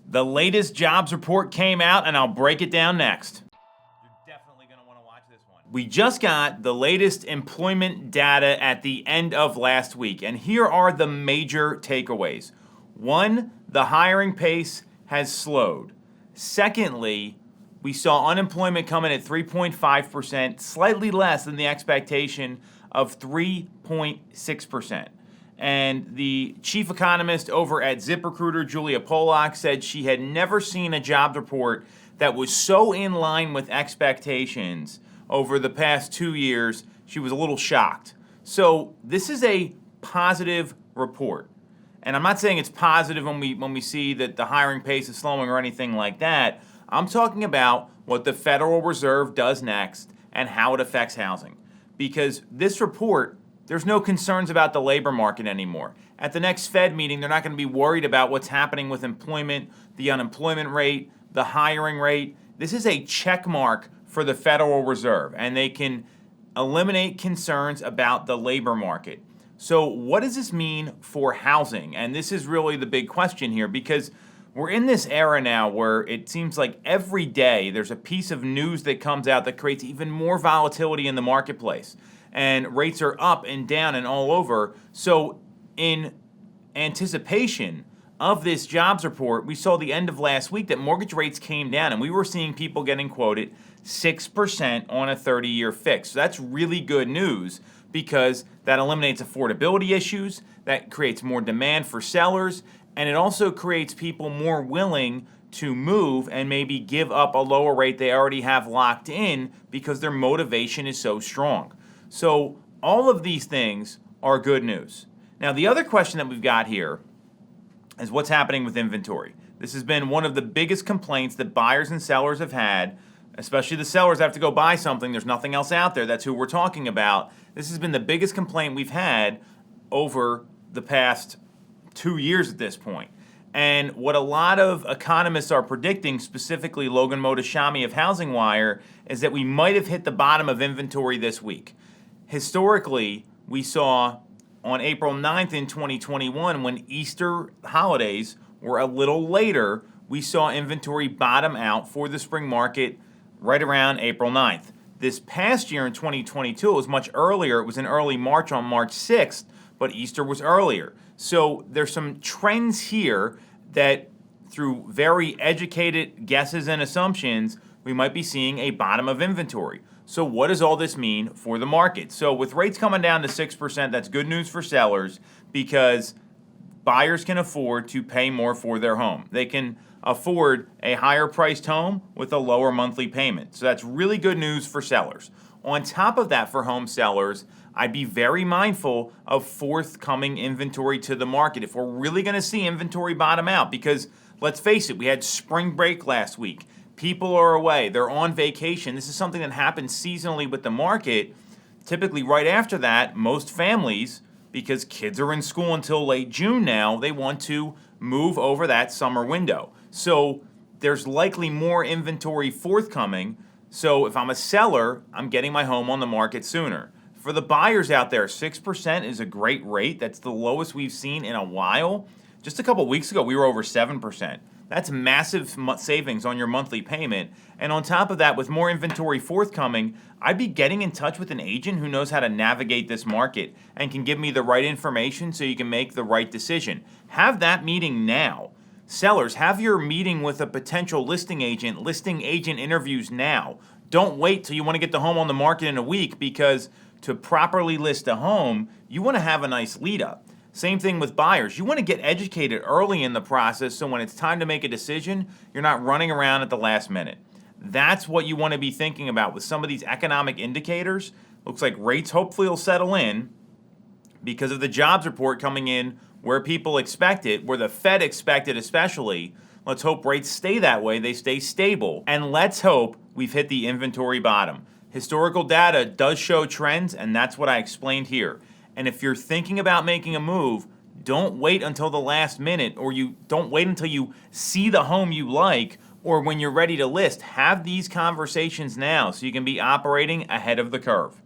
The latest jobs report came out, and I'll break it down next. You're definitely going to want to watch this one. We just got the latest employment data at the end of last week, and here are the major takeaways. 1, the hiring pace has slowed. Secondly, we saw unemployment come in at 3.5%, slightly less than the expectation of 3.6%. And the chief economist over at Ziprecruiter, Julia Polak, said she had never seen a jobs report that was so in line with expectations over the past 2 years. She was a little shocked. So this is a positive report. And I'm not saying it's positive when we see that the hiring pace is slowing or anything like that. I'm talking about what the Federal Reserve does next and how it affects housing. Because this report, there's no concerns about the labor market anymore. At the next Fed meeting, they're not going to be worried about what's happening with employment, the unemployment rate, the hiring rate. This is a check mark for the Federal Reserve, and they can eliminate concerns about the labor market. So what does this mean for housing? And this is really the big question here, because we're in this era now where it seems like every day there's a piece of news that comes out that creates even more volatility in the marketplace. And rates are up and down and all over. So in anticipation of this jobs report, we saw the end of last week that mortgage rates came down, and we were seeing people getting quoted 6% on a 30-year fix. So that's really good news because that eliminates affordability issues, that creates more demand for sellers, and it also creates people more willing to move and maybe give up a lower rate they already have locked in because their motivation is so strong. So all of these things are good news. Now, the other question that we've got here is what's happening with inventory. This has been one of the biggest complaints that buyers and sellers have had, especially the sellers have to go buy something. There's nothing else out there. That's who we're talking about. This has been the biggest complaint we've had over the past 2 years at this point. And what a lot of economists are predicting, specifically Logan Mohtashami of Housing Wire, is that we might have hit the bottom of inventory this week. Historically, we saw on April 9th in 2021, when Easter holidays were a little later, we saw inventory bottom out for the spring market right around April 9th. This past year in 2022, it was much earlier. It was in early March on March 6th, but Easter was earlier. So there's some trends here that through very educated guesses and assumptions, we might be seeing a bottom of inventory. So what does all this mean for the market? So with rates coming down to 6%, that's good news for sellers because buyers can afford to pay more for their home. They can afford a higher priced home with a lower monthly payment. So that's really good news for sellers. On top of that, for home sellers, I'd be very mindful of forthcoming inventory to the market. If we're really going to see inventory bottom out, because let's face it, we had spring break last week. People are away. They're on vacation. This is something that happens seasonally with the market. Typically, right after that, most families, because kids are in school until late June now, they want to move over that summer window. So there's likely more inventory forthcoming. So if I'm a seller, I'm getting my home on the market sooner. For the buyers out there, 6% is a great rate. That's the lowest we've seen in a while. Just a couple weeks ago, we were over 7%. That's massive savings on your monthly payment. And on top of that, with more inventory forthcoming, I'd be getting in touch with an agent who knows how to navigate this market and can give me the right information so you can make the right decision. Have that meeting now. Sellers, have your meeting with a potential listing agent interviews now. Don't wait till you want to get the home on the market in a week, because to properly list a home, you want to have a nice lead up. Same thing with buyers. You want to get educated early in the process so when it's time to make a decision, you're not running around at the last minute. That's what you want to be thinking about with some of these economic indicators. Looks like rates hopefully will settle in because of the jobs report coming in where people expect it, where the Fed expected especially. Let's hope rates stay that way, they stay stable, and let's hope we've hit the inventory bottom. Historical data does show trends, and that's what I explained here. And if you're thinking about making a move, don't wait until the last minute, or you don't wait until you see the home you like, or when you're ready to list. Have these conversations now so you can be operating ahead of the curve.